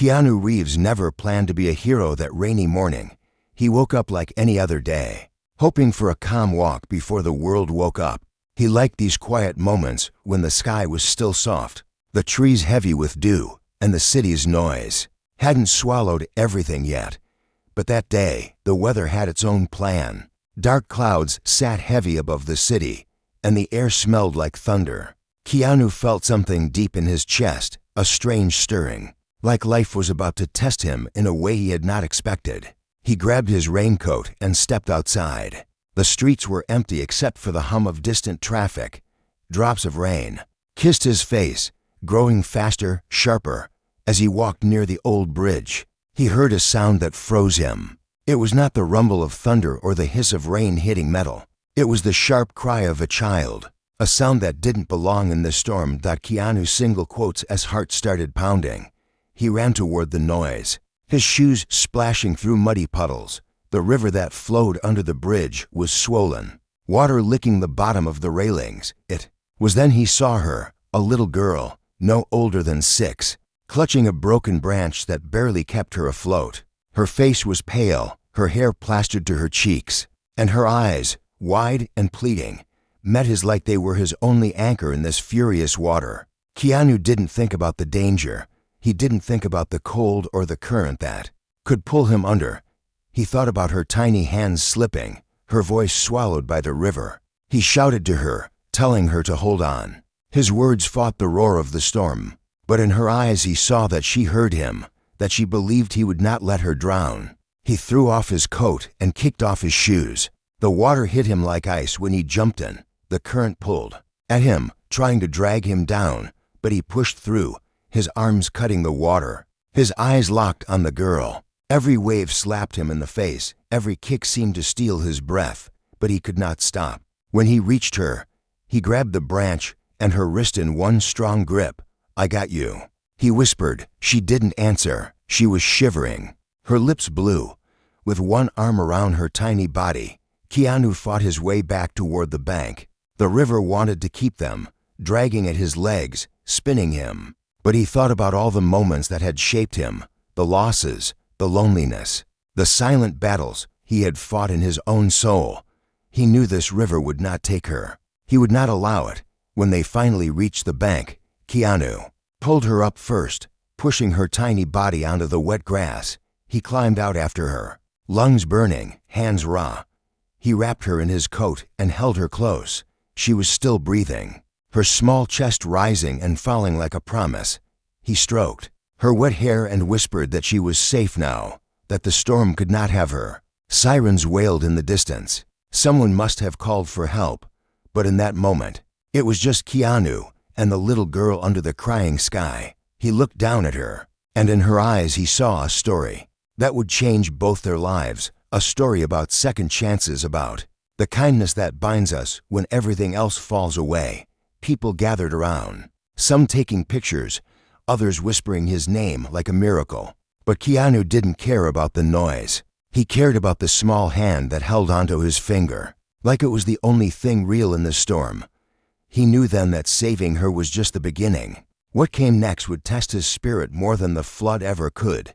Keanu Reeves never planned to be a hero that rainy morning. He woke up like any other day, hoping for a calm walk before the world woke up. He liked these quiet moments when the sky was still soft, the trees heavy with dew, and the city's noise hadn't swallowed everything yet. But that day, the weather had its own plan. Dark clouds sat heavy above the city, and the air smelled like thunder. Keanu felt something deep in his chest, a strange stirring, like life was about to test him in a way he had not expected. He grabbed his raincoat and stepped outside. The streets were empty except for the hum of distant traffic. Drops of rain kissed his face, growing faster, sharper. As he walked near the old bridge, he heard a sound that froze him. It was not the rumble of thunder or the hiss of rain hitting metal. It was the sharp cry of a child, a sound that didn't belong in the storm. Keanu single quotes as heart started pounding. He ran toward the noise, his shoes splashing through muddy puddles. The river that flowed under the bridge was swollen, water licking the bottom of the railings. It was then he saw her, a little girl, no older than 6, clutching a broken branch that barely kept her afloat. Her face was pale, her hair plastered to her cheeks, and her eyes, wide and pleading, met his like they were his only anchor in this furious water. Keanu didn't think about the danger. He didn't think about the cold or the current that could pull him under. He thought about her tiny hands slipping, her voice swallowed by the river. He shouted to her, telling her to hold on. His words fought the roar of the storm, but in her eyes he saw that she heard him, that she believed he would not let her drown. He threw off his coat and kicked off his shoes. The water hit him like ice when he jumped in. The current pulled at him, trying to drag him down, but he pushed through, his arms cutting the water. His eyes locked on the girl. Every wave slapped him in the face, every kick seemed to steal his breath, but he could not stop. When he reached her, he grabbed the branch and her wrist in one strong grip. "I got you," he whispered. She didn't answer. She was shivering, her lips blue. With one arm around her tiny body, Keanu fought his way back toward the bank. The river wanted to keep them, dragging at his legs, spinning him. But he thought about all the moments that had shaped him, the losses, the loneliness, the silent battles he had fought in his own soul. He knew this river would not take her. He would not allow it. When they finally reached the bank, Keanu pulled her up first, pushing her tiny body onto the wet grass. He climbed out after her, lungs burning, hands raw. He wrapped her in his coat and held her close. She was still breathing, her small chest rising and falling like a promise. He stroked her wet hair and whispered that she was safe now, that the storm could not have her. Sirens wailed in the distance. Someone must have called for help. But in that moment, it was just Keanu and the little girl under the crying sky. He looked down at her, and in her eyes he saw a story that would change both their lives, a story about second chances, about the kindness that binds us when everything else falls away. People gathered around, some taking pictures, others whispering his name like a miracle. But Keanu didn't care about the noise. He cared about the small hand that held onto his finger, like it was the only thing real in the storm. He knew then that saving her was just the beginning. What came next would test his spirit more than the flood ever could.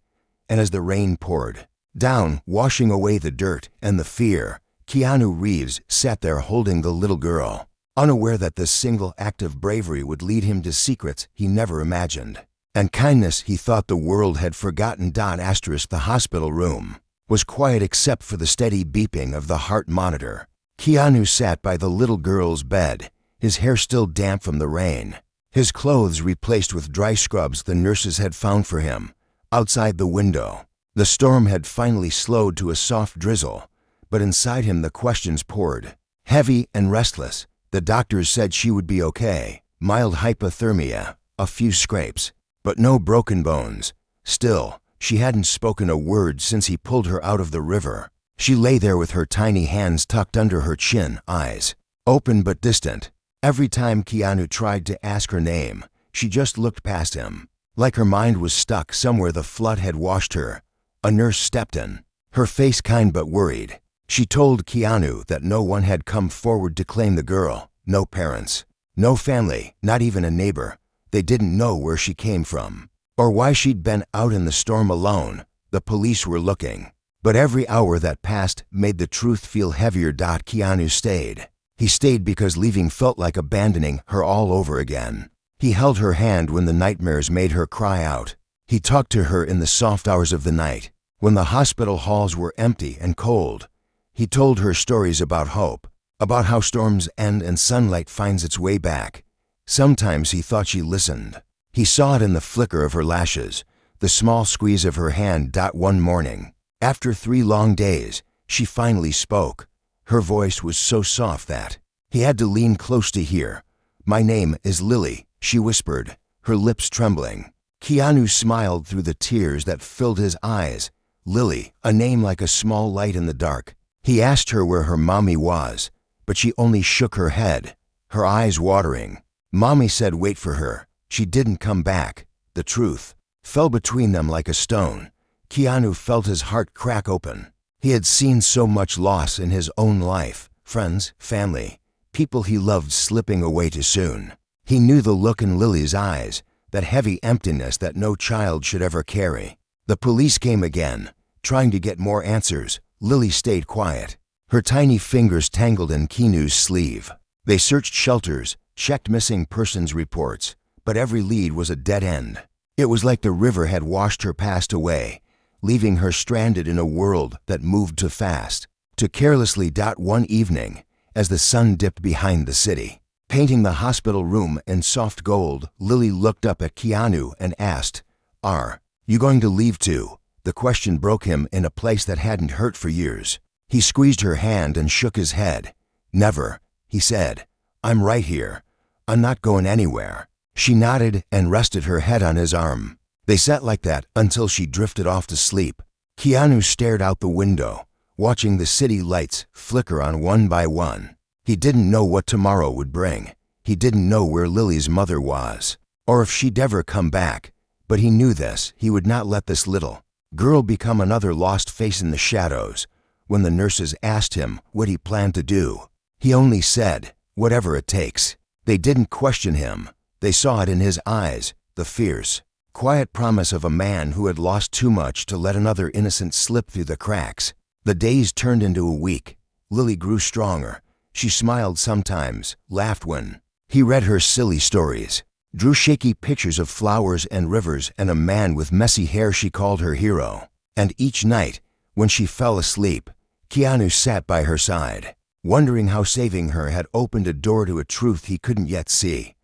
And as the rain poured down, washing away the dirt and the fear, Keanu Reeves sat there holding the little girl, unaware that this single act of bravery would lead him to secrets he never imagined, and kindness he thought the world had forgotten. The hospital room was quiet except for the steady beeping of the heart monitor. Keanu sat by the little girl's bed, his hair still damp from the rain, his clothes replaced with dry scrubs the nurses had found for him. Outside the window, the storm had finally slowed to a soft drizzle, but inside him the questions poured, heavy and restless. The doctors said she would be okay, mild hypothermia, a few scrapes, but no broken bones. Still, she hadn't spoken a word since he pulled her out of the river. She lay there with her tiny hands tucked under her chin, eyes open but distant. Every time Keanu tried to ask her name, she just looked past him, like her mind was stuck somewhere the flood had washed her. A nurse stepped in, her face kind but worried. She told Keanu that no one had come forward to claim the girl, no parents, no family, not even a neighbor. They didn't know where she came from. or why she'd been out in the storm alone. The police were looking. But every hour that passed made the truth feel heavier. Keanu stayed. He stayed because leaving felt like abandoning her all over again. He held her hand when the nightmares made her cry out. He talked to her in the soft hours of the night, when the hospital halls were empty and cold. He told her stories about hope, about how storms end and sunlight finds its way back. Sometimes he thought she listened. He saw it in the flicker of her lashes, the small squeeze of her hand. One morning, after 3 long days, she finally spoke. Her voice was so soft that he had to lean close to hear. "My name is Lily," she whispered, her lips trembling. Keanu smiled through the tears that filled his eyes. Lily, a name like a small light in the dark. He asked her where her mommy was, but she only shook her head, her eyes watering. Mommy said wait for her. She didn't come back. The truth fell between them like a stone. Keanu felt his heart crack open. He had seen so much loss in his own life, friends, family, people he loved slipping away too soon. He knew the look in Lily's eyes, that heavy emptiness that no child should ever carry. The police came again, trying to get more answers. Lily stayed quiet, her tiny fingers tangled in Keanu's sleeve. They searched shelters, checked missing persons reports, but every lead was a dead end. It was like the river had washed her past away, leaving her stranded in a world that moved too fast, too carelessly. One evening, as the sun dipped behind the city, painting the hospital room in soft gold, Lily looked up at Keanu and asked, "Are you going to leave too?" The question broke him in a place that hadn't hurt for years. He squeezed her hand and shook his head. "Never," he said. "I'm right here. I'm not going anywhere." She nodded and rested her head on his arm. They sat like that until she drifted off to sleep. Keanu stared out the window, watching the city lights flicker on one by one. He didn't know what tomorrow would bring. He didn't know where Lily's mother was, or if she'd ever come back. But he knew this: he would not let this little girl become another lost face in the shadows. When the nurses asked him what he planned to do, he only said, "Whatever it takes." They didn't question him. They saw it in his eyes, the fierce, quiet promise of a man who had lost too much to let another innocent slip through the cracks. The days turned into a week. Lily grew stronger. She smiled sometimes, laughed when he read her silly stories, drew shaky pictures of flowers and rivers and a man with messy hair she called her hero. And each night, when she fell asleep, Keanu sat by her side, wondering how saving her had opened a door to a truth he couldn't yet see.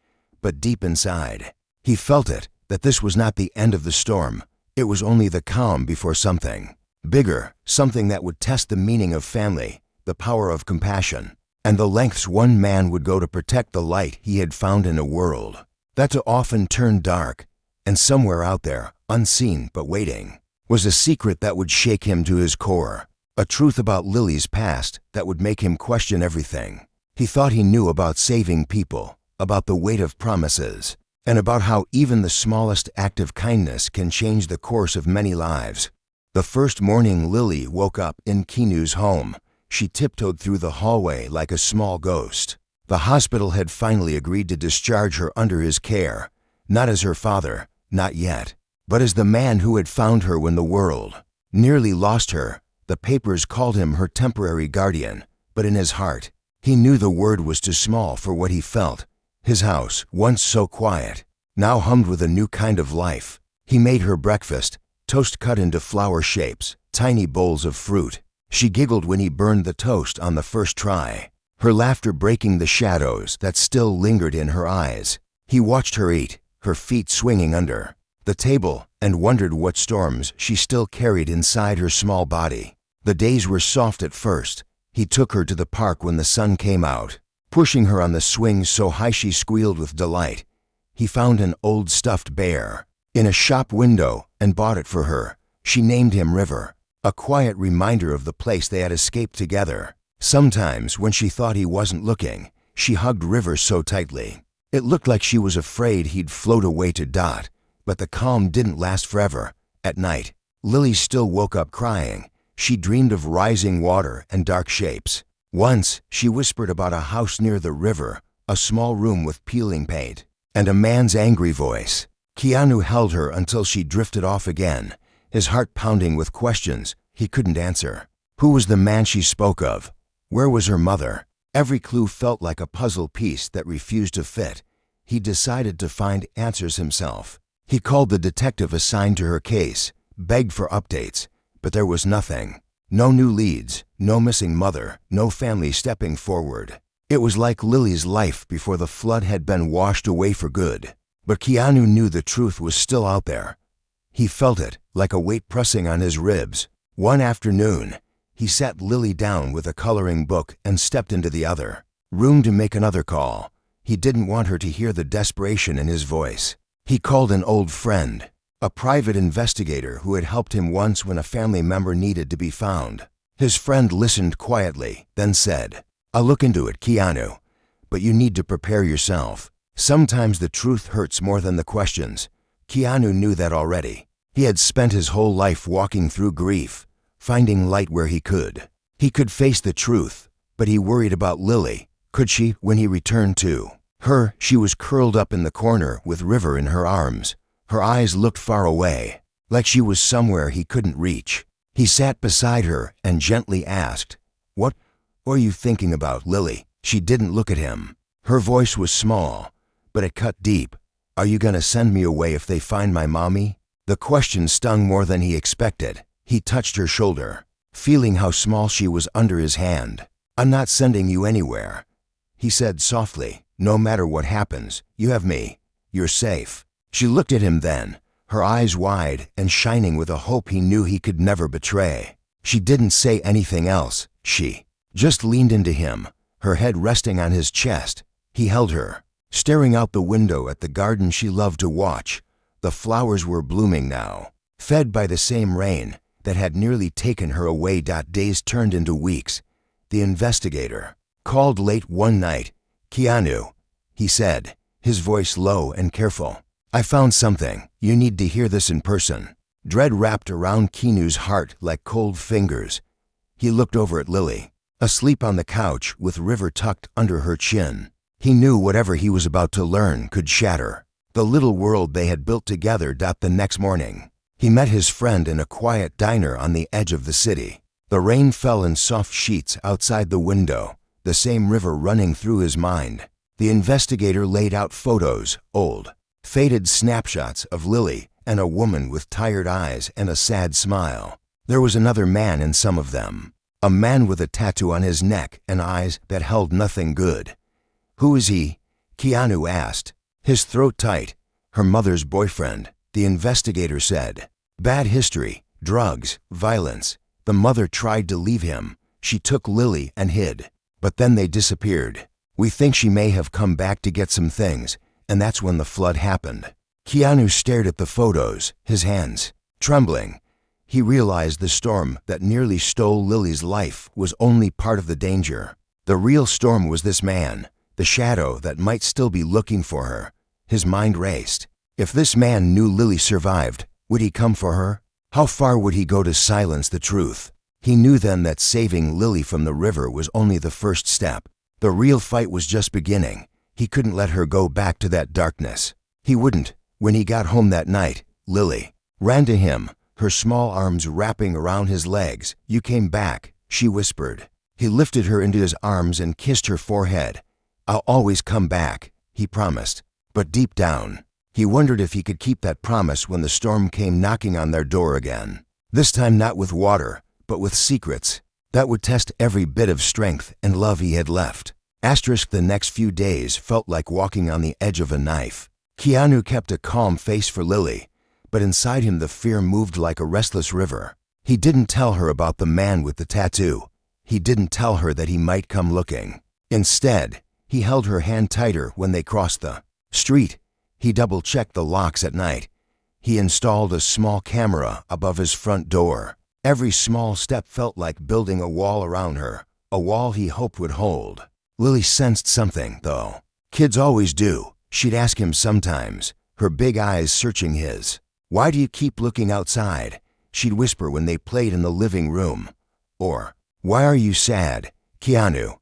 But deep inside, he felt it, that this was not the end of the storm. It was only the calm before something bigger, something that would test the meaning of family, the power of compassion, and the lengths one man would go to protect the light he had found in a world that too often turned dark. And somewhere out there, unseen but waiting, was a secret that would shake him to his core, a truth about Lily's past that would make him question everything he thought he knew about saving people, about the weight of promises, and about how even the smallest act of kindness can change the course of many lives. The first morning Lily woke up in Keanu's home, she tiptoed through the hallway like a small ghost. The hospital had finally agreed to discharge her under his care, not as her father, not yet, but as the man who had found her when the world nearly lost her. The papers called him her temporary guardian, but in his heart, he knew the word was too small for what he felt. His house, once so quiet, now hummed with a new kind of life. He made her breakfast, toast cut into flower shapes, tiny bowls of fruit. She giggled when he burned the toast on the first try, her laughter breaking the shadows that still lingered in her eyes. He watched her eat, her feet swinging under the table, and wondered what storms she still carried inside her small body. The days were soft at first. He took her to the park when the sun came out, pushing her on the swings so high she squealed with delight. He found an old stuffed bear in a shop window and bought it for her. She named him River, a quiet reminder of the place they had escaped together. Sometimes, when she thought he wasn't looking, she hugged River so tightly. It looked like she was afraid he'd float away to Dot, but the calm didn't last forever. At night, Lily still woke up crying. She dreamed of rising water and dark shapes. Once, she whispered about a house near the river, a small room with peeling paint, and a man's angry voice. Keanu held her until she drifted off again, his heart pounding with questions he couldn't answer. Who was the man she spoke of? Where was her mother? Every clue felt like a puzzle piece that refused to fit. He decided to find answers himself. He called the detective assigned to her case, begged for updates, but there was nothing. No new leads, no missing mother, no family stepping forward. It was like Lily's life before the flood had been washed away for good. But Keanu knew the truth was still out there. He felt it, like a weight pressing on his ribs. One afternoon, he sat Lily down with a coloring book and stepped into the other room to make another call. He didn't want her to hear the desperation in his voice. He called an old friend, a private investigator who had helped him once when a family member needed to be found. His friend listened quietly, then said, "I'll look into it, Keanu, but you need to prepare yourself. Sometimes the truth hurts more than the questions." Keanu knew that already. He had spent his whole life walking through grief, finding light where he could. He could face the truth, but he worried about Lily. Could she when he returned to her? She was curled up in the corner with River in her arms. Her eyes looked far away, like she was somewhere he couldn't reach. He sat beside her and gently asked, "What are you thinking about, Lily?" She didn't look at him. Her voice was small, but it cut deep. "Are you gonna send me away if they find my mommy?" The question stung more than he expected. He touched her shoulder, feeling how small she was under his hand. "I'm not sending you anywhere," he said softly. "No matter what happens, you have me. You're safe." She looked at him then, her eyes wide and shining with a hope he knew he could never betray. She didn't say anything else. She just leaned into him, her head resting on his chest. He held her, staring out the window at the garden she loved to watch. The flowers were blooming now, fed by the same rain that had nearly taken her away. Days turned into weeks. The investigator called late one night. "Keanu," he said, his voice low and careful. "I found something. You need to hear this in person." Dread wrapped around Keanu's heart like cold fingers. He looked over at Lily, asleep on the couch with River tucked under her chin. He knew whatever he was about to learn could shatter the little world they had built together. The next morning, he met his friend in a quiet diner on the edge of the city. The rain fell in soft sheets outside the window, the same river running through his mind. The investigator laid out photos, old, faded snapshots of Lily and a woman with tired eyes and a sad smile. There was another man in some of them, a man with a tattoo on his neck and eyes that held nothing good. "Who is he?" Keanu asked, his throat tight. "Her mother's boyfriend," the investigator said. "Bad history, drugs, violence. The mother tried to leave him. She took Lily and hid, but then they disappeared. We think she may have come back to get some things, and that's when the flood happened." Keanu stared at the photos, his hands trembling. He realized the storm that nearly stole Lily's life was only part of the danger. The real storm was this man, the shadow that might still be looking for her. His mind raced. If this man knew Lily survived, would he come for her? How far would he go to silence the truth? He knew then that saving Lily from the river was only the first step. The real fight was just beginning. He couldn't let her go back to that darkness. He wouldn't. When he got home that night, Lily ran to him, her small arms wrapping around his legs. "You came back," she whispered. He lifted her into his arms and kissed her forehead. "I'll always come back," he promised. But deep down, he wondered if he could keep that promise when the storm came knocking on their door again. This time not with water, but with secrets that would test every bit of strength and love he had left. The next few days felt like walking on the edge of a knife. Keanu kept a calm face for Lily, but inside him the fear moved like a restless river. He didn't tell her about the man with the tattoo. He didn't tell her that he might come looking. Instead, he held her hand tighter when they crossed the street. He double-checked the locks at night. He installed a small camera above his front door. Every small step felt like building a wall around her, a wall he hoped would hold. Lily sensed something, though. Kids always do. She'd ask him sometimes, her big eyes searching his. "Why do you keep looking outside?" she'd whisper when they played in the living room. Or, "Why are you sad, Keanu?"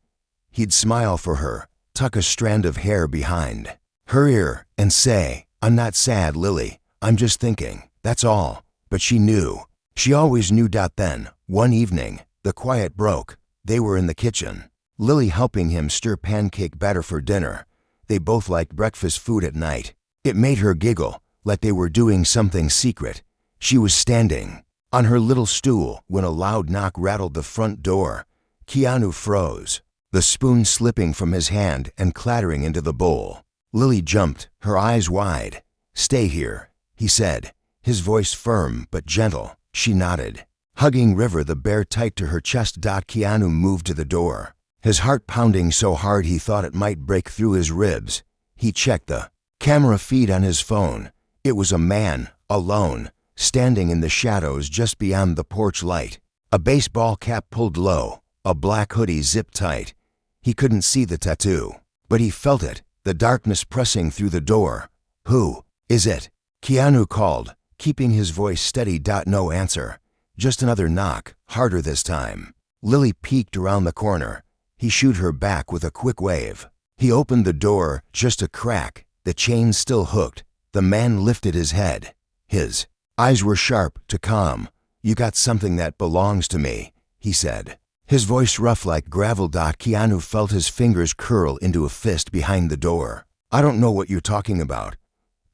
He'd smile for her, tuck a strand of hair behind her ear, and say, I'm not sad, Lily. I'm just thinking, that's all. But she knew. She always knew. Then, one evening, the quiet broke. They were in the kitchen, Lily helping him stir pancake batter for dinner. They both liked breakfast food at night. It made her giggle, like they were doing something secret. She was standing on her little stool when a loud knock rattled the front door. Keanu froze, the spoon slipping from his hand and clattering into the bowl. Lily jumped, her eyes wide. "Stay here," he said, his voice firm but gentle. She nodded, hugging River the bear tight to her chest. Keanu moved to the door, his heart pounding so hard he thought it might break through his ribs. He checked the camera feed on his phone. It was a man, alone, standing in the shadows just beyond the porch light, a baseball cap pulled low, a black hoodie zipped tight. He couldn't see the tattoo, but he felt it, the darkness pressing through the door. "Who is it?" Keanu called, keeping his voice steady. No answer. Just another knock, harder this time. Lily peeked around the corner. He shooed her back with a quick wave. He opened the door, just a crack, the chain still hooked. The man lifted his head. His eyes were sharp to calm. "You got something that belongs to me," he said, his voice rough like gravel. Keanu felt his fingers curl into a fist behind the door. "I don't know what you're talking about."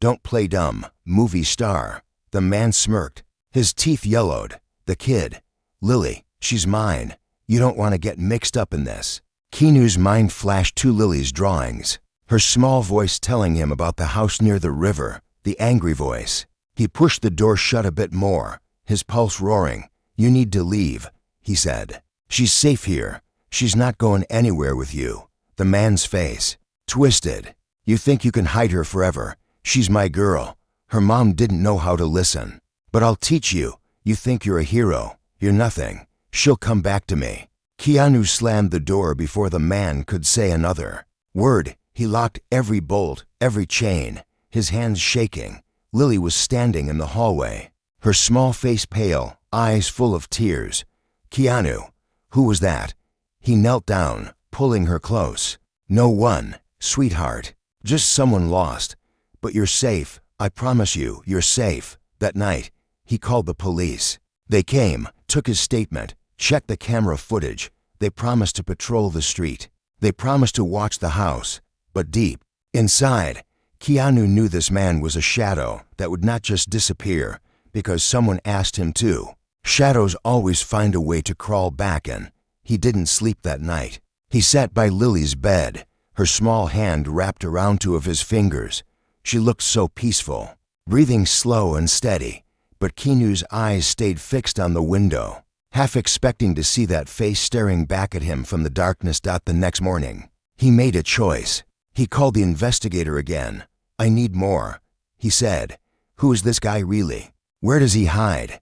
"Don't play dumb, movie star." The man smirked, his teeth yellowed. "The kid, Lily, she's mine. You don't want to get mixed up in this." Keanu's mind flashed to Lily's drawings, her small voice telling him about the house near the river, the angry voice. He pushed the door shut a bit more, his pulse roaring. "You need to leave," he said. "She's safe here. She's not going anywhere with you." The man's face twisted. "You think you can hide her forever? She's my girl. Her mom didn't know how to listen. But I'll teach you. You think you're a hero. You're nothing. She'll come back to me." Keanu slammed the door before the man could say another word. He locked every bolt, every chain, his hands shaking. Lily was standing in the hallway, her small face pale, eyes full of tears. "Keanu, who was that?" He knelt down, pulling her close. "No one, sweetheart. Just someone lost. But you're safe. I promise you, you're safe." That night, he called the police. They came, took his statement, checked the camera footage. They promised to patrol the street. They promised to watch the house. But deep inside, Keanu knew this man was a shadow that would not just disappear because someone asked him to. Shadows always find a way to crawl back in. He didn't sleep that night. He sat by Lily's bed, her small hand wrapped around two of his fingers. She looked so peaceful, breathing slow and steady, but Keanu's eyes stayed fixed on the window, half expecting to see that face staring back at him from the darkness. The next morning, he made a choice. He called the investigator again. "I need more," he said. "Who is this guy really? Where does he hide?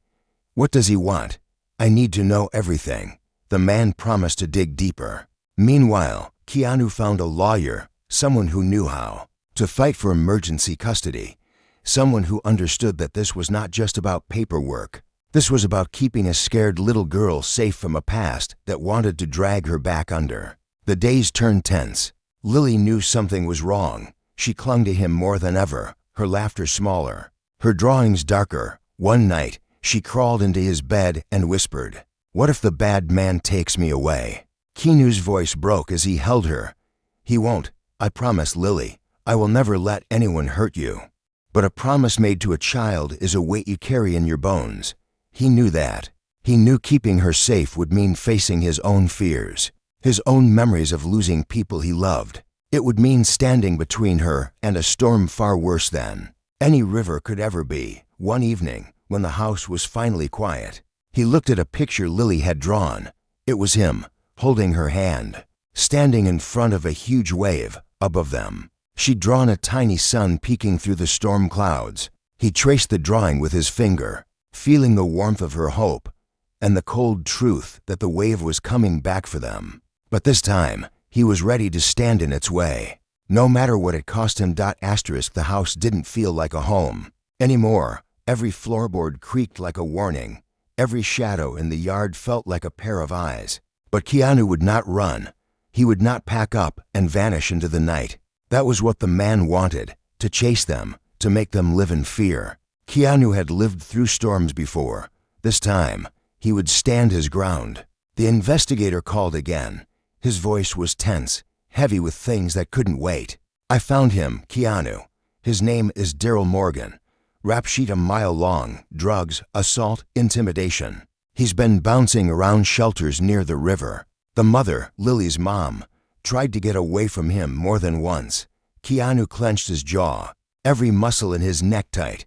What does he want? I need to know everything." The man promised to dig deeper. Meanwhile, Keanu found a lawyer, someone who knew how to fight for emergency custody, someone who understood that this was not just about paperwork. This was about keeping a scared little girl safe from a past that wanted to drag her back under. The days turned tense. Lily knew something was wrong. She clung to him more than ever, her laughter smaller, her drawings darker. One night, she crawled into his bed and whispered, "What if the bad man takes me away?" Keanu's voice broke as he held her. "He won't. I promise, Lily. I will never let anyone hurt you." But a promise made to a child is a weight you carry in your bones. He knew that. He knew keeping her safe would mean facing his own fears, his own memories of losing people he loved. It would mean standing between her and a storm far worse than any river could ever be. One evening, when the house was finally quiet, he looked at a picture Lily had drawn. It was him, holding her hand, standing in front of a huge wave above them. She'd drawn a tiny sun peeking through the storm clouds. He traced the drawing with his finger, feeling the warmth of her hope and the cold truth that the wave was coming back for them. But this time, he was ready to stand in its way, no matter what it cost him. The house didn't feel like a home anymore. Every floorboard creaked like a warning. Every shadow in the yard felt like a pair of eyes. But Keanu would not run. He would not pack up and vanish into the night. That was what the man wanted, to chase them, to make them live in fear. Keanu had lived through storms before. This time, he would stand his ground. The investigator called again. His voice was tense, heavy with things that couldn't wait. "I found him, Keanu. His name is Daryl Morgan. Rap sheet a mile long, drugs, assault, intimidation. He's been bouncing around shelters near the river. The mother, Lily's mom, tried to get away from him more than once." Keanu clenched his jaw, every muscle in his neck tight.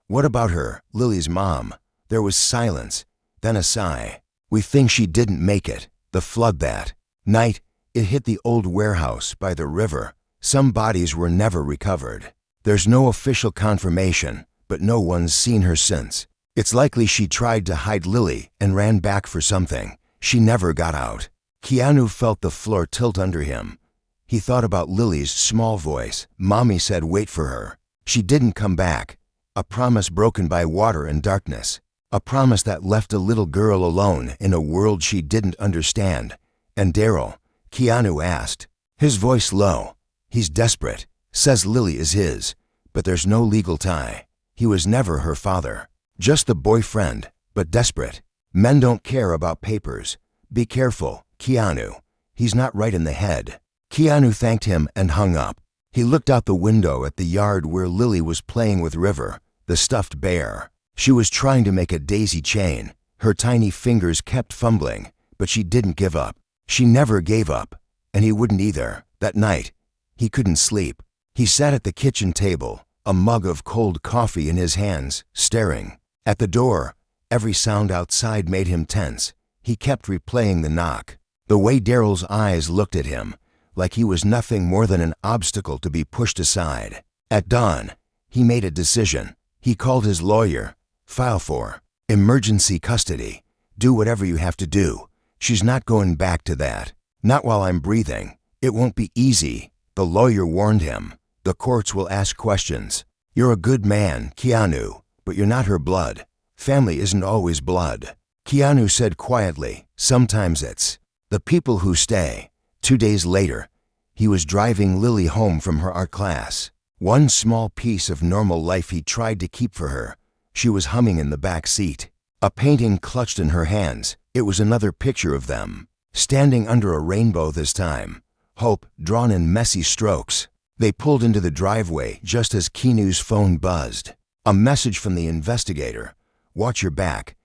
"What about her, Lily's mom?" There was silence, then a sigh. "We think she didn't make it. The flood that night, it hit the old warehouse by the river. Some bodies were never recovered. There's no official confirmation, but no one's seen her since. It's likely she tried to hide Lily and ran back for something. She never got out." Keanu felt the floor tilt under him. He thought about Lily's small voice. Mommy said wait for her. She didn't come back. A promise broken by water and darkness. A promise that left a little girl alone in a world she didn't understand. "And Daryl?" Keanu asked, his voice low. "He's desperate. Says Lily is his. But there's no legal tie. He was never her father. Just the boyfriend, but desperate. Men don't care about papers. Be careful, Keanu. He's not right in the head." Keanu thanked him and hung up. He looked out the window at the yard where Lily was playing with River, the stuffed bear. She was trying to make a daisy chain. Her tiny fingers kept fumbling, but she didn't give up. She never gave up, and he wouldn't either. That night, he couldn't sleep. He sat at the kitchen table, a mug of cold coffee in his hands, staring. At the door, every sound outside made him tense. He kept replaying the knock. The way Daryl's eyes looked at him, like he was nothing more than an obstacle to be pushed aside. At dawn, he made a decision. He called his lawyer. "File for emergency custody. Do whatever you have to do. She's not going back to that. Not while I'm breathing. It won't be easy." The lawyer warned him. "The courts will ask questions. You're a good man, Keanu, but you're not her blood. Family isn't always blood." Keanu said quietly, "Sometimes it's the people who stay." 2 days later, he was driving Lily home from her art class. One small piece of normal life he tried to keep for her. She was humming in the back seat. A painting clutched in her hands. It was another picture of them, standing under a rainbow this time. Hope drawn in messy strokes. They pulled into the driveway just as Keanu's phone buzzed. A message from the investigator. "Watch your back.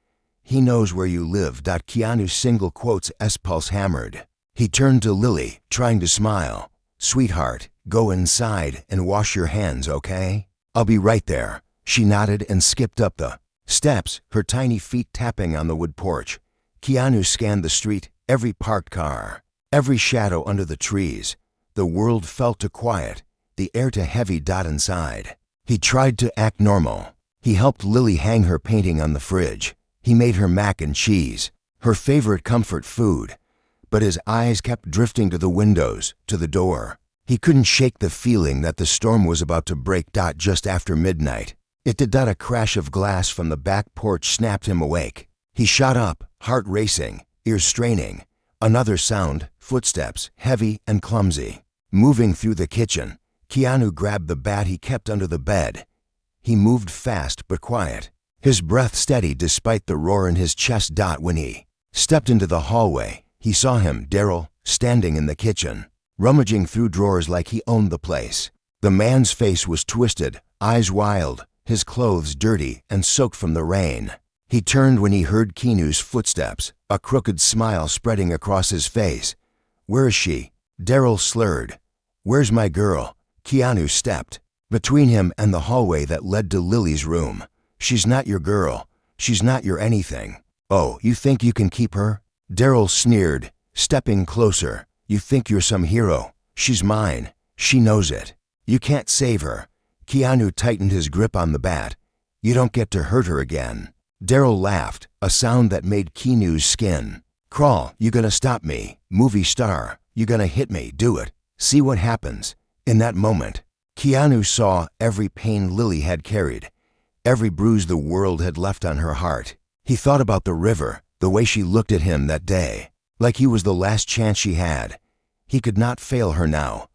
He knows where you live." Keanu's single quotes S-pulse hammered. He turned to Lily, trying to smile. "Sweetheart, go inside and wash your hands, okay? I'll be right there." She nodded and skipped up the steps, her tiny feet tapping on the wood porch. Keanu scanned the street, every parked car, every shadow under the trees. The world felt too quiet, the air too heavy. Inside, he tried to act normal. He helped Lily hang her painting on the fridge. He made her mac and cheese, her favorite comfort food. But his eyes kept drifting to the windows, to the door. He couldn't shake the feeling that the storm was about to break. Just after midnight, it did. A crash of glass from the back porch snapped him awake. He shot up, heart racing, ears straining. Another sound, footsteps, heavy and clumsy, moving through the kitchen. Keanu grabbed the bat he kept under the bed. He moved fast but quiet, his breath steady despite the roar in his chest. When he stepped into the hallway, he saw him, Daryl, standing in the kitchen, rummaging through drawers like he owned the place. The man's face was twisted, eyes wild, his clothes dirty and soaked from the rain. He turned when he heard Keanu's footsteps, a crooked smile spreading across his face. "Where is she?" Daryl slurred. "Where's my girl?" Keanu stepped between him and the hallway that led to Lily's room. "She's not your girl. She's not your anything." "Oh, you think you can keep her?" Daryl sneered, stepping closer. "You think you're some hero? She's mine. She knows it. You can't save her." Keanu tightened his grip on the bat. "You don't get to hurt her again." Daryl laughed, a sound that made Keanu's skin crawl. "You gonna stop me? Movie star. You gonna hit me? Do it. See what happens." In that moment, Keanu saw every pain Lily had carried, every bruise the world had left on her heart. He thought about the river, the way she looked at him that day, like he was the last chance she had. He could not fail her now.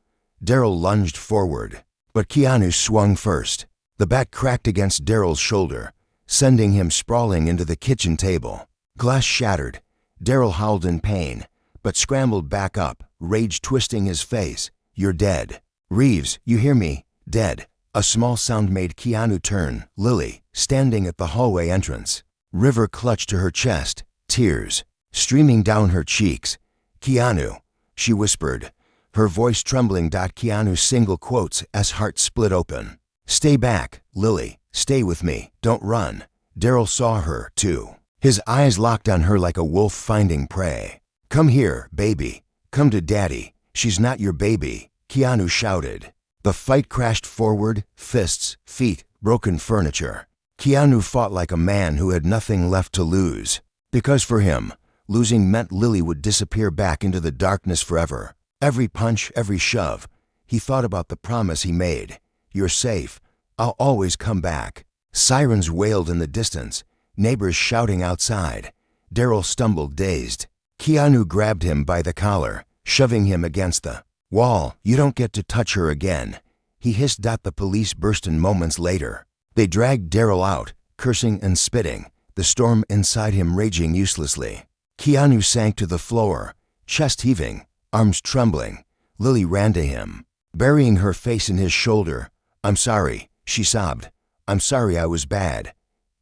Daryl lunged forward, but Keanu swung first. The bat cracked against Daryl's shoulder, sending him sprawling into the kitchen table. Glass shattered. Daryl howled in pain, but scrambled back up, rage twisting his face. "You're dead. Reeves, you hear me? Dead." A small sound made Keanu turn. Lily, standing at the hallway entrance. River clutched to her chest, tears streaming down her cheeks. "Keanu," she whispered, her voice trembling. Keanu's single quotes as heart split open. "Stay back, Lily. Stay with me. Don't run." Daryl saw her, too. His eyes locked on her like a wolf finding prey. "Come here, baby. Come to Daddy." "She's not your baby," Keanu shouted. The fight crashed forward, fists, feet, broken furniture. Keanu fought like a man who had nothing left to lose. Because for him, losing meant Lily would disappear back into the darkness forever. Every punch, every shove, he thought about the promise he made. "You're safe. I'll always come back." Sirens wailed in the distance, neighbors shouting outside. Daryl stumbled, dazed. Keanu grabbed him by the collar, shoving him against the wall. "You don't get to touch her again," he hissed. The police burst in moments later. They dragged Daryl out, cursing and spitting, the storm inside him raging uselessly. Keanu sank to the floor, chest heaving, arms trembling. Lily ran to him, burying her face in his shoulder. "I'm sorry," she sobbed. "I'm sorry I was bad."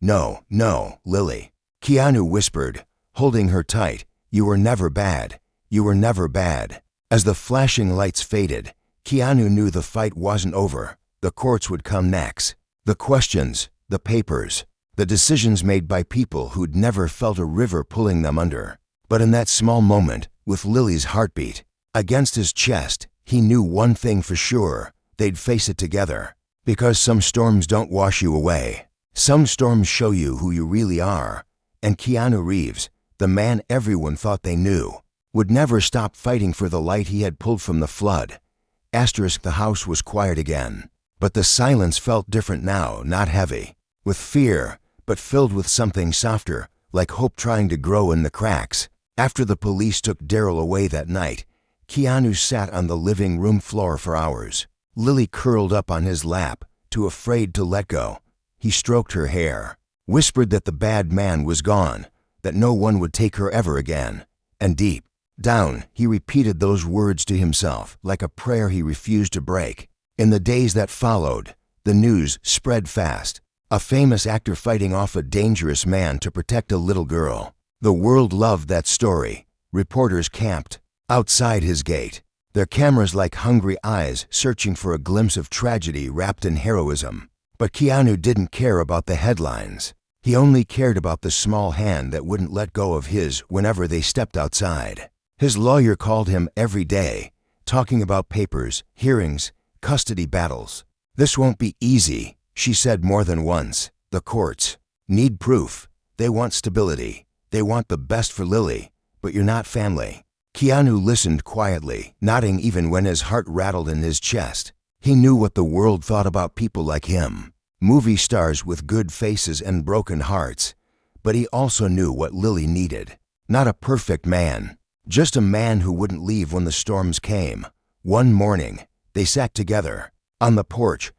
"No, no, Lily," Keanu whispered, holding her tight. "You were never bad. You were never bad." As the flashing lights faded, Keanu knew the fight wasn't over. The courts would come next. The questions, the papers, the decisions made by people who'd never felt a river pulling them under. But in that small moment, with Lily's heartbeat against his chest, he knew one thing for sure: they'd face it together. Because some storms don't wash you away. Some storms show you who you really are. And Keanu Reeves, the man everyone thought they knew, would never stop fighting for the light he had pulled from the flood. The house was quiet again. But the silence felt different now, not heavy with fear, but filled with something softer, like hope trying to grow in the cracks. After the police took Daryl away that night, Keanu sat on the living room floor for hours. Lily curled up on his lap, too afraid to let go. He stroked her hair, whispered that the bad man was gone, that no one would take her ever again. And deep down, he repeated those words to himself, like a prayer he refused to break. In the days that followed, the news spread fast. A famous actor fighting off a dangerous man to protect a little girl. The world loved that story. Reporters camped outside his gate, their cameras like hungry eyes searching for a glimpse of tragedy wrapped in heroism. But Keanu didn't care about the headlines. He only cared about the small hand that wouldn't let go of his whenever they stepped outside. His lawyer called him every day, talking about papers, hearings, custody battles. "This won't be easy," she said more than once. "The courts need proof. They want stability. They want the best for Lily, but you're not family." Keanu listened quietly, nodding even when his heart rattled in his chest. He knew what the world thought about people like him, movie stars with good faces and broken hearts. But he also knew what Lily needed. Not a perfect man, just a man who wouldn't leave when the storms came. One morning, they sat together on the porch.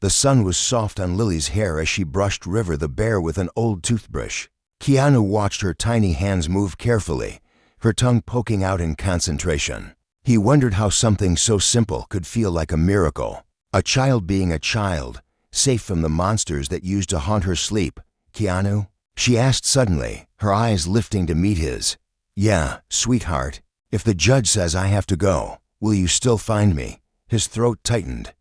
The sun was soft on Lily's hair as she brushed River the bear with an old toothbrush. Keanu watched her tiny hands move carefully, her tongue poking out in concentration. He wondered how something so simple could feel like a miracle. A child being a child, safe from the monsters that used to haunt her sleep. "Keanu?" she asked suddenly, her eyes lifting to meet his. "Yeah, sweetheart. If the judge says I have to go, will you still find me?" His throat tightened.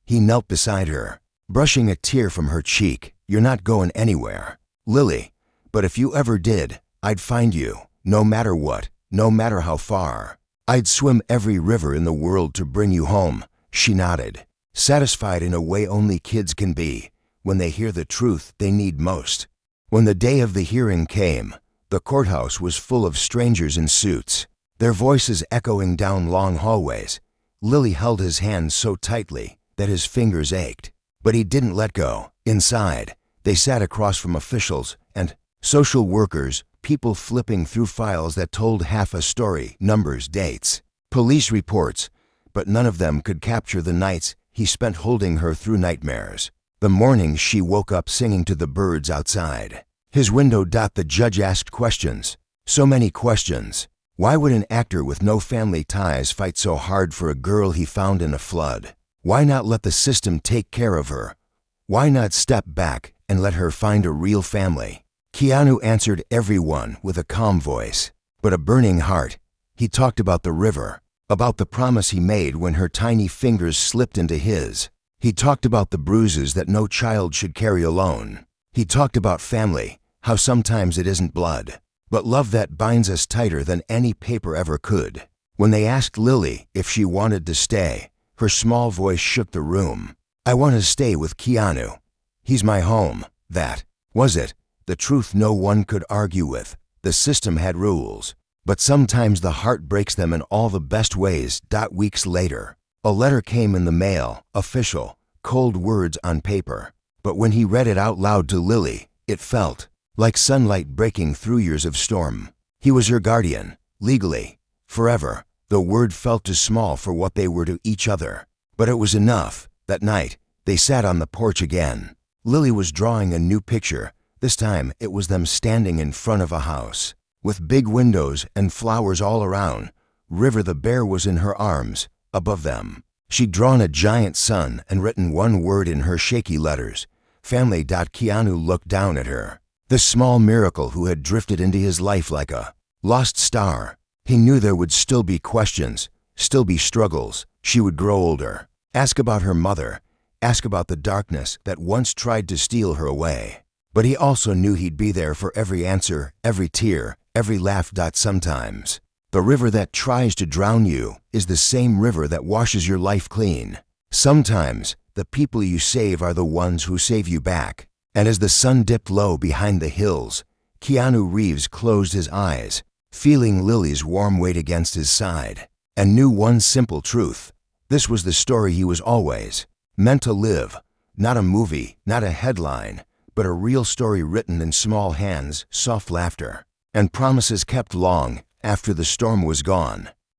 He knelt beside her, brushing a tear from her cheek. "You're not going anywhere, Lily. But if you ever did, I'd find you, no matter what, no matter how far. I'd swim every river in the world to bring you home." She nodded, satisfied in a way only kids can be, when they hear the truth they need most. When the day of the hearing came, the courthouse was full of strangers in suits, their voices echoing down long hallways. Lily held his hand so tightly that his fingers ached, but he didn't let go. Inside, they sat across from officials and social workers, people flipping through files that told half a story, numbers, dates, police reports, but none of them could capture the nights he spent holding her through nightmares. The morning she woke up singing to the birds outside. His window. The judge asked questions. So many questions. Why would an actor with no family ties fight so hard for a girl he found in a flood? Why not let the system take care of her? Why not step back and let her find a real family? Keanu answered everyone with a calm voice, but a burning heart. He talked about the river, about the promise he made when her tiny fingers slipped into his. He talked about the bruises that no child should carry alone. He talked about family, how sometimes it isn't blood, but love that binds us tighter than any paper ever could. When they asked Lily if she wanted to stay, her small voice shook the room. I want to stay with Keanu. He's my home. That was it. The truth no one could argue with. The system had rules, but sometimes the heart breaks them in all the best ways. Weeks later, a letter came in the mail, official, cold words on paper. But when he read it out loud to Lily, it felt like sunlight breaking through years of storm. He was her guardian, legally, forever. The word felt too small for what they were to each other, but it was enough. That night, they sat on the porch again. Lily was drawing a new picture. This time, it was them standing in front of a house, with big windows and flowers all around. River the bear was in her arms, above them. She'd drawn a giant sun and written one word in her shaky letters, family. Keanu looked down at her, this small miracle who had drifted into his life like a lost star. He knew there would still be questions, still be struggles. She would grow older, ask about her mother, ask about the darkness that once tried to steal her away. But he also knew he'd be there for every answer, every tear, every laugh. Sometimes, the river that tries to drown you is the same river that washes your life clean. Sometimes, the people you save are the ones who save you back. And as the sun dipped low behind the hills, Keanu Reeves closed his eyes, feeling Lily's warm weight against his side, and knew one simple truth. This was the story he was always meant to live. Not a movie, not a headline, but a real story written in small hands, soft laughter, and promises kept long after the storm was gone.